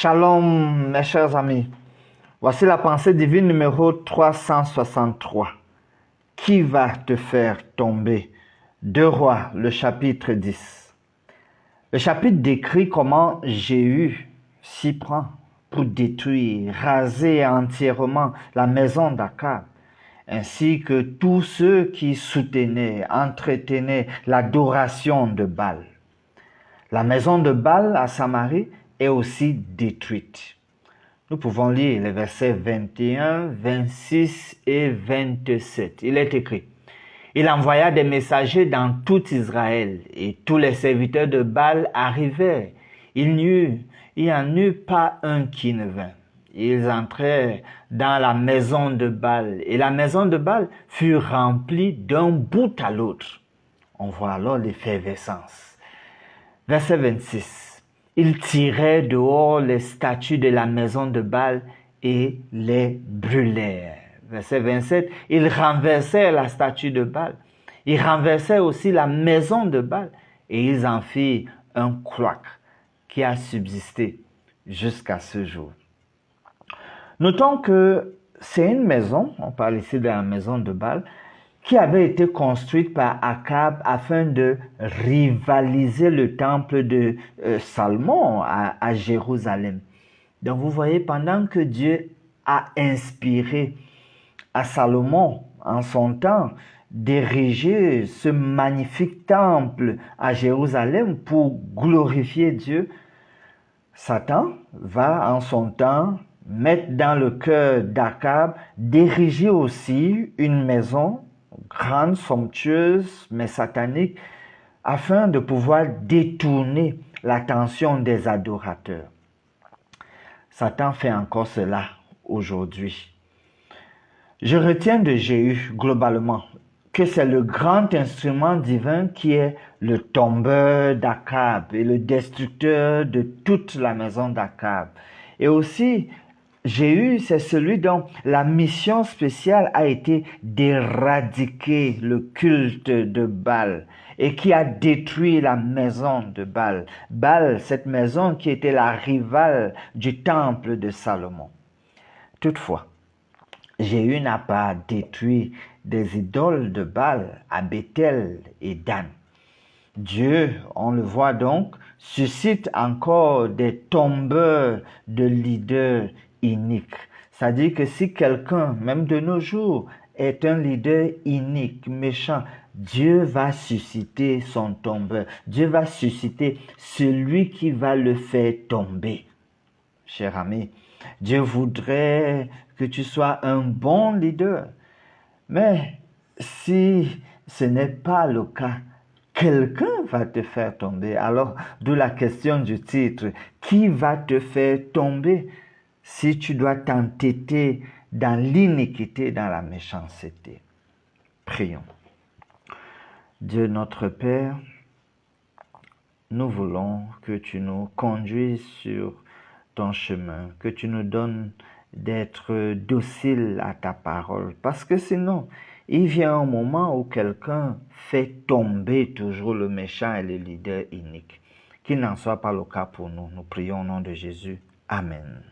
Shalom, mes chers amis. Voici la pensée divine numéro 363. Qui va te faire tomber? 2 Rois, le chapitre 10. Le chapitre décrit comment Jéhu s'y prend pour détruire, raser entièrement la maison d'Akab, ainsi que tous ceux qui soutenaient, entretenaient l'adoration de Baal. La maison de Baal à Samarie est aussi détruite. Nous pouvons lire les versets 21, 26 et 27. Il est écrit: Il envoya des messagers dans tout Israël, et tous les serviteurs de Baal arrivèrent. Il n'y en eut pas un qui ne vint. Ils entrèrent dans la maison de Baal, et la maison de Baal fut remplie d'un bout à l'autre. On voit alors l'effervescence. Verset 26. Ils tirèrent dehors les statues de la maison de Baal et les brûlèrent. Verset 27. Ils renversèrent la statue de Baal. Ils renversèrent aussi la maison de Baal et ils en firent un cloître qui a subsisté jusqu'à ce jour. Notons que c'est une maison, on parle ici de la maison de Baal, qui avait été construite par Akab afin de rivaliser le temple de Salomon à Jérusalem. Donc vous voyez, pendant que Dieu a inspiré à Salomon en son temps d'ériger ce magnifique temple à Jérusalem pour glorifier Dieu, Satan va en son temps mettre dans le cœur d'Akab d'ériger aussi une maison grande, somptueuse, mais satanique, afin de pouvoir détourner l'attention des adorateurs. Satan fait encore cela aujourd'hui. Je retiens de Jéhu, globalement, que c'est le grand instrument divin qui est le tombeur d'Akab et le destructeur de toute la maison d'Akab. Et aussi, Jéhu, c'est celui dont la mission spéciale a été d'éradiquer le culte de Baal et qui a détruit la maison de Baal. Baal, cette maison qui était la rivale du temple de Salomon. Toutefois, Jéhu n'a pas détruit des idoles de Baal à Bethel et Dan. Dieu, on le voit donc, suscite encore des tombeurs de leaders iniques. C'est-à-dire que si quelqu'un, même de nos jours, est un leader inique, méchant, Dieu va susciter son tombeur. Dieu va susciter celui qui va le faire tomber. Cher ami, Dieu voudrait que tu sois un bon leader. Mais si ce n'est pas le cas, quelqu'un va te faire tomber. Alors, d'où la question du titre, qui va te faire tomber si tu dois t'entêter dans l'iniquité, dans la méchanceté? Prions. Dieu notre Père, nous voulons que tu nous conduises sur ton chemin, que tu nous donnes d'être dociles à ta parole, parce que sinon, il vient un moment où quelqu'un fait tomber toujours le méchant et le leader inique. Qu'il n'en soit pas le cas pour nous. Nous prions au nom de Jésus. Amen.